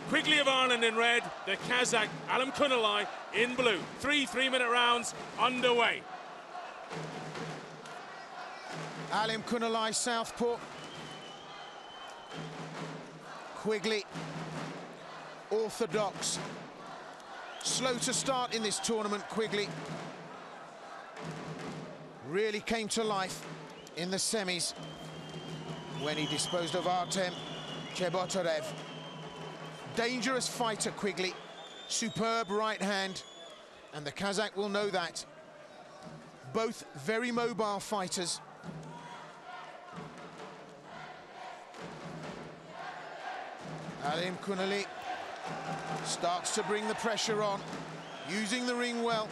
Quigley of Ireland in red, the Kazakh ALIMKHANULY in blue. 3 3-minute rounds underway. ALIMKHANULY southpaw. Quigley, orthodox. Slow to start in this tournament, Quigley. Really came to life in the semis when he disposed of Artem Chebotarev. Dangerous fighter, Quigley. Superb right hand, and the Kazakh will know that. Both very mobile fighters. ALIMKHANULY starts to bring the pressure on, using the ring well.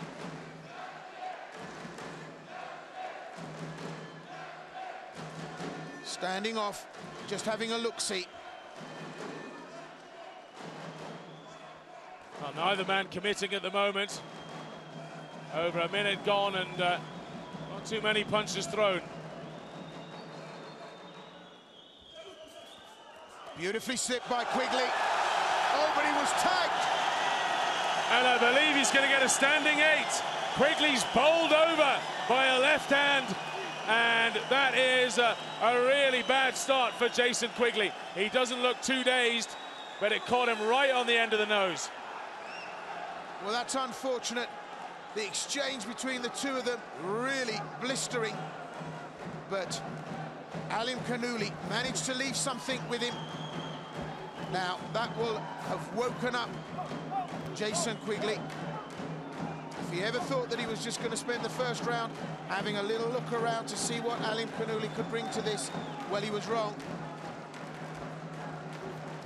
Standing off, just having a look-see. Well, neither man committing at the moment. Over a minute gone and not too many punches thrown. Beautifully slipped by Quigley. Oh, but he was tagged. And I believe he's going to get a standing 8. Quigley's bowled over by a left hand. And that is a really bad start for Jason Quigley. He doesn't look too dazed, but it caught him right on the end of the nose. Well, that's unfortunate. The exchange between the two of them really blistering. But ALIMKHANULY managed to leave something with him. Now, that will have woken up Jason Quigley. If he ever thought that he was just going to spend the first round having a little look around to see what ALIMKHANULY could bring to this, well, he was wrong.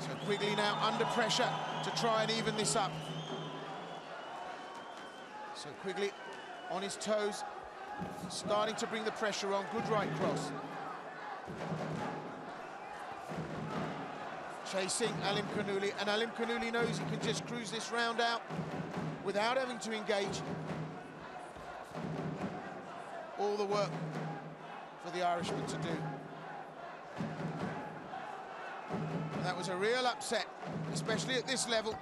So Quigley now under pressure to try and even this up. So Quigley on his toes, starting to bring the pressure on. Good right cross. Chasing ALIMKHANULY, and ALIMKHANULY knows he can just cruise this round out without having to engage. All the work for the Irishman to do. And that was a real upset, especially at this level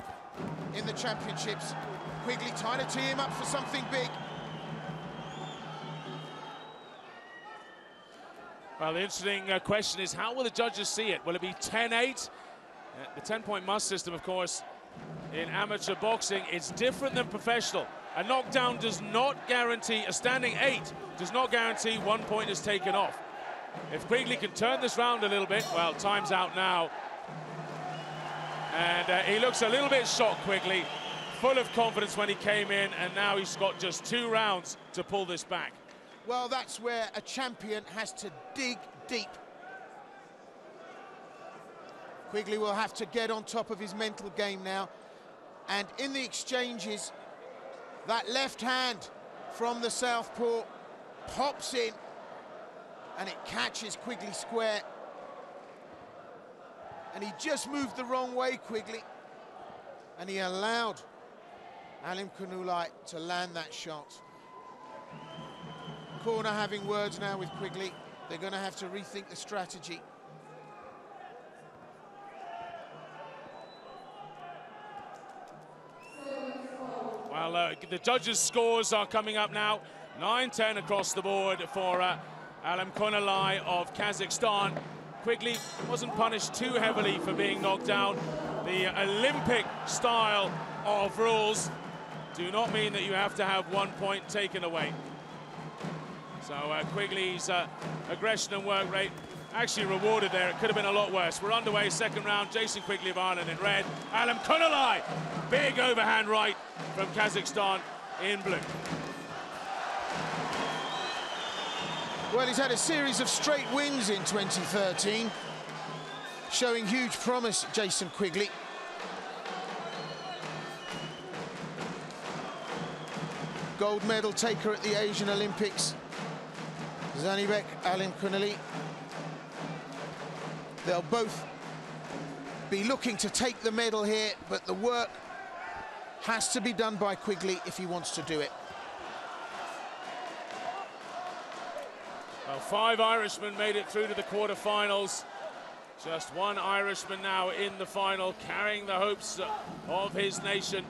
in the championships. Quigley trying to tee him up for something big. Well, the interesting question is, how will the judges see it? Will it be 10-8? The 10-point must system, of course, in amateur boxing, it's different than professional. A knockdown does not guarantee, a standing 8 does not guarantee 1 point is taken off. If Quigley can turn this round a little bit, well, time's out now. And he looks a little bit shocked, Quigley, full of confidence when he came in, and now he's got just 2 rounds to pull this back. Well, that's where a champion has to dig deep. Quigley will have to get on top of his mental game now. And in the exchanges, that left hand from the southpaw pops in, and it catches Quigley square. And he just moved the wrong way, Quigley. And he allowed ALIMKHANULY to land that shot. Corner having words now with Quigley. They're going to have to rethink the strategy. Well, the judges' scores are coming up now. 9-10 across the board for ALIMKHANULY of Kazakhstan. Quigley wasn't punished too heavily for being knocked down. The Olympic style of rules do not mean that you have to have 1 point taken away. So Quigley's aggression and work rate actually rewarded there. It could have been a lot worse. We're underway, second round. Jason Quigley of Ireland in red. ALIMKHANULY, big overhand right from Kazakhstan in blue. Well, he's had a series of straight wins in 2013, showing huge promise, Jason Quigley. Gold medal taker at the Asian Olympics, Zhanibek ALIMKHANULY. They'll both be looking to take the medal here, but the work has to be done by Quigley if he wants to do it. Well, 5 Irishmen made it through to the quarterfinals. Just one Irishman now in the final, carrying the hopes of his nation.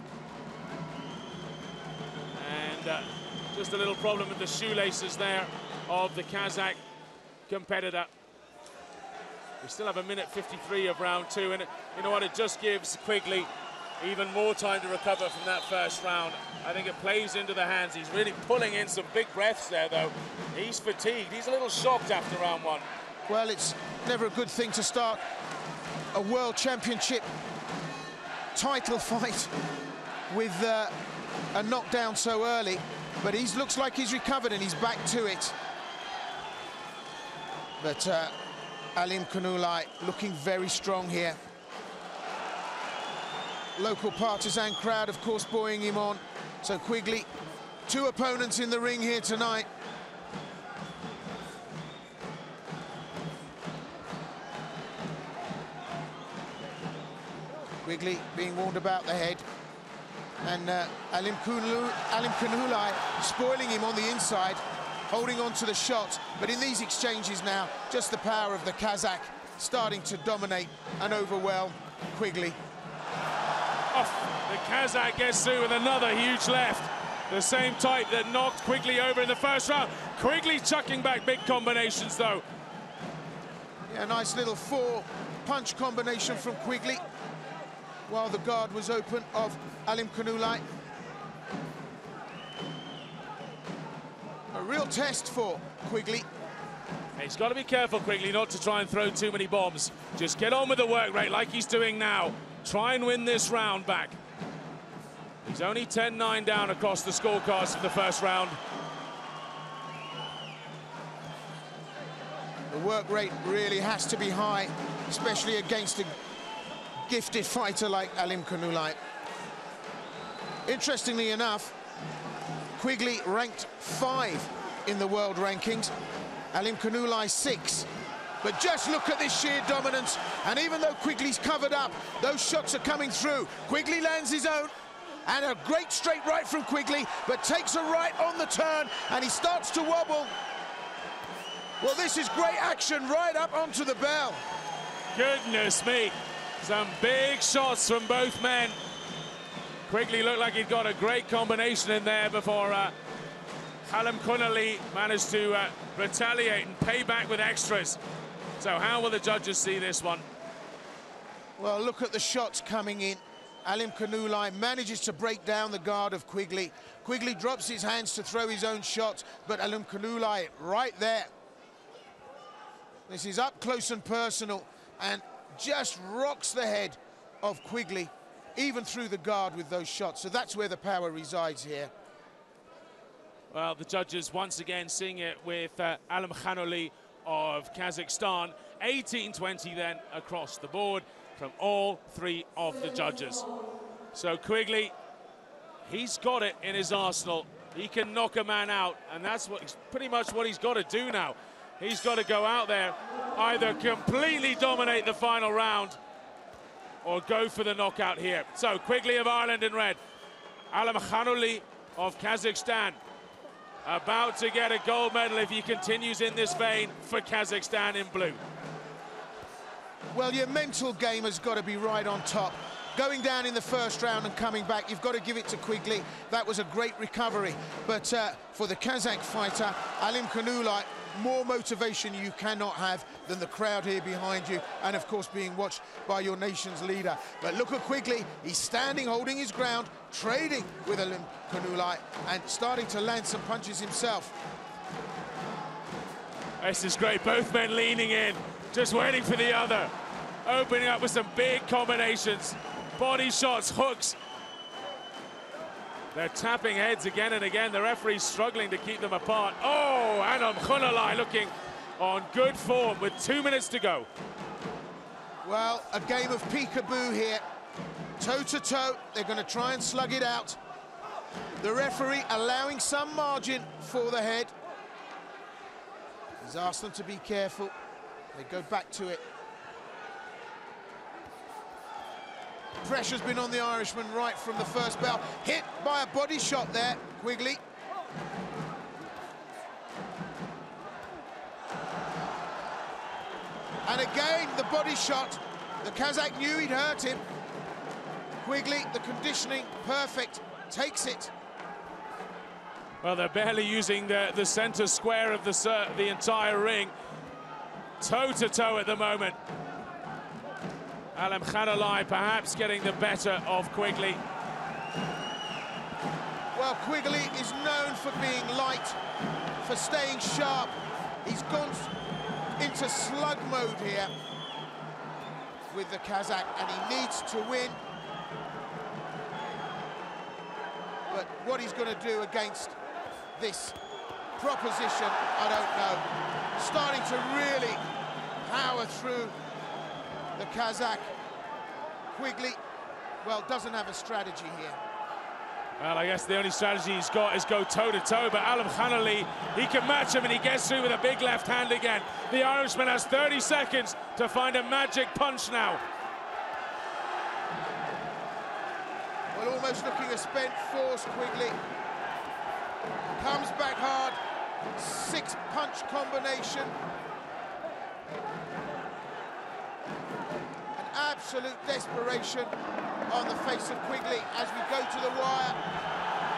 And just a little problem with the shoelaces there of the Kazakh competitor. We still have a minute 53 of round two, and you know what, it just gives Quigley even more time to recover from that first round. I think it plays into the hands. He's really pulling in some big breaths there, though. He's fatigued. He's a little shocked after round one. Well, it's never a good thing to start a world championship title fight with a knockdown so early, but he looks like he's recovered and he's back to it. But ALIMKHANULY looking very strong here. Local partisan crowd, of course, buoying him on. So Quigley, two opponents in the ring here tonight. Quigley being warned about the head. And ALIMKHANULY spoiling him on the inside, holding on to the shot. But in these exchanges now, just the power of the Kazakh starting to dominate and overwhelm Quigley. The Kazakh gets through with another huge left. The same type that knocked Quigley over in the first round. Quigley chucking back big combinations, though. Yeah, nice little four-punch combination from Quigley, while the guard was open of ALIMKHANULY. A real test for Quigley. He's got to be careful, Quigley, not to try and throw too many bombs. Just get on with the work rate like he's doing now. Try and win this round back. He's only 10-9 down across the scorecards for the first round. The work rate really has to be high, especially against a gifted fighter like ALIMKHANULY. Interestingly enough, Quigley ranked 5 in the world rankings, ALIMKHANULY 6. But just look at this sheer dominance, and even though Quigley's covered up, those shots are coming through. Quigley lands his own, and a great straight right from Quigley, but takes a right on the turn, and he starts to wobble. Well, this is great action right up onto the bell. Goodness me, some big shots from both men. Quigley looked like he'd got a great combination in there before ALIMKHANULY managed to retaliate and pay back with extras. So how will the judges see this one? Well, look at the shots coming in. ALIMKHANULY manages to break down the guard of Quigley. Quigley drops his hands to throw his own shot, but ALIMKHANULY right there. This is up close and personal, and just rocks the head of Quigley, even through the guard with those shots. So that's where the power resides here. Well, the judges once again seeing it with ALIMKHANULY of Kazakhstan. 18-20 then across the board from all three of the judges. So Quigley, he's got it in his arsenal. He can knock a man out, and that's pretty much what he's got to do now. He's got to go out there, either completely dominate the final round or go for the knockout here. So Quigley of Ireland in red, ALIMKHANULY of Kazakhstan, about to get a gold medal if he continues in this vein for Kazakhstan in blue. Well, your mental game has got to be right on top. Going down in the first round and coming back, you've got to give it to Quigley. That was a great recovery. But for the Kazakh fighter, ALIMKHANULY, more motivation you cannot have than the crowd here behind you, and of course being watched by your nation's leader. But look at Quigley, he's standing, holding his ground, trading with ALIMKHANULY and starting to land some punches himself. This is great, both men leaning in, just waiting for the other, opening up with some big combinations, body shots, hooks. They're tapping heads again and again. The referee's struggling to keep them apart. Oh, and ALIMKHANULY looking on good form with 2 minutes to go. Well, a game of peekaboo here. Toe-to-toe, they're going to try and slug it out. The referee allowing some margin for the head. He's asked them to be careful. They go back to it. Pressure's been on the Irishman right from the first bell. Hit by a body shot there, Quigley. And again, the body shot. The Kazakh knew he'd hurt him. Quigley, the conditioning, perfect, takes it. Well, they're barely using the center square of the entire ring. Toe-to-toe at the moment. ALIMKHANULY perhaps getting the better of Quigley. Well, Quigley is known for being light, for staying sharp. He's gone into slug mode here with the Kazakh, and he needs to win. But what he's going to do against this proposition, I don't know. Starting to really power through the Kazakh. Quigley, well, doesn't have a strategy here. Well, I guess the only strategy he's got is go toe-to-toe, but ALIMKHANULY, he can match him, and he gets through with a big left hand again. The Irishman has 30 seconds to find a magic punch now. Well, almost looking a spent force, Quigley. Comes back hard, 6-punch combination. An absolute desperation on the face of Quigley as we go to the wire.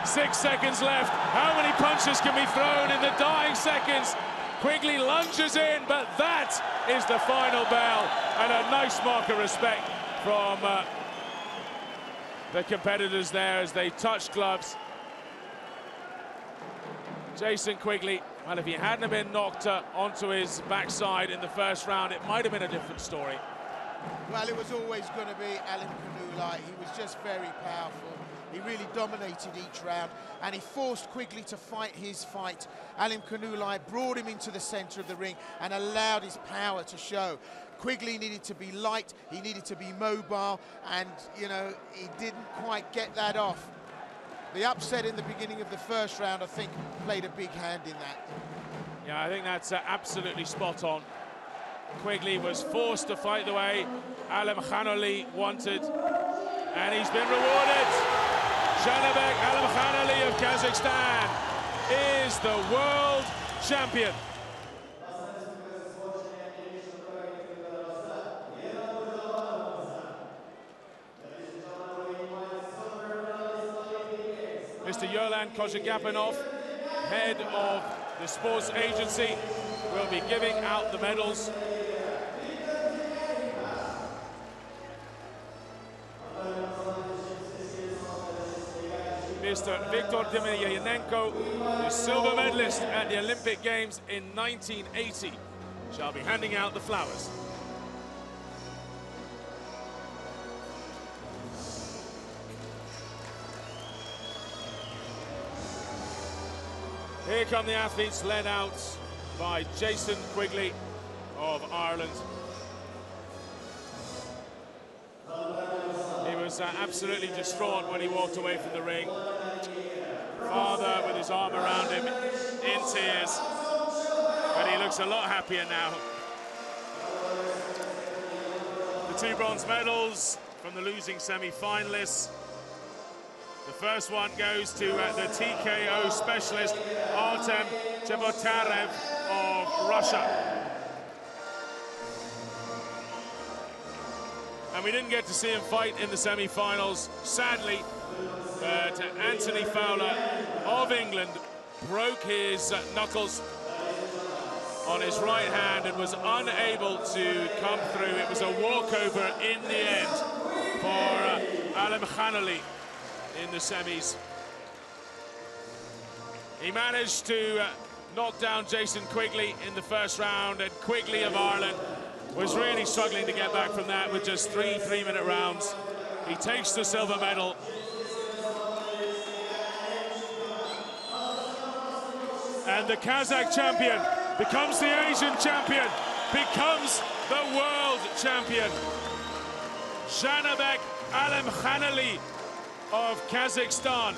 6 seconds left. How many punches can be thrown in the dying seconds? Quigley lunges in, but that is the final bell. And a nice mark of respect from the competitors there as they touch gloves. Jason Quigley, well, if he hadn't have been knocked onto his backside in the first round, it might have been a different story. Well, it was always going to be ALIMKHANULY. He was just very powerful. He really dominated each round, and he forced Quigley to fight his fight. ALIMKHANULY brought him into the center of the ring and allowed his power to show. Quigley needed to be light, he needed to be mobile, and, you know, he didn't quite get that off. The upset in the beginning of the first round, I think, played a big hand in that. Yeah, I think that's absolutely spot on. Quigley was forced to fight the way ALIMKHANULY wanted, and he's been rewarded. Zhanibek ALIMKHANULY of Kazakhstan is the world champion. Mr. Yerlan Kozhagapanov, head of the sports agency, will be giving out the medals. Mr. Viktor Demyanenko, the silver medalist at the Olympic Games in 1980, shall be handing out the flowers. Here come the athletes, led out by Jason QUIGLEY of Ireland. He was absolutely distraught when he walked away from the ring. Father with his arm around him in tears, but he looks a lot happier now. The 2 bronze medals from the losing semi-finalists. The first one goes to the TKO specialist, Artem Chebotarev of Russia. And we didn't get to see him fight in the semi-finals, sadly, but Anthony Fowler of England broke his knuckles on his right hand and was unable to come through. It was a walkover in the end for ALIMKHANULY in the semis. He managed to knock down Jason QUIGLEY in the first round, and Quigley of Ireland was really struggling to get back from that with just 3 3-minute rounds. He takes the silver medal. And the Kazakh champion becomes the Asian champion, becomes the world champion. Zhanibek ALIMKHANULY of Kazakhstan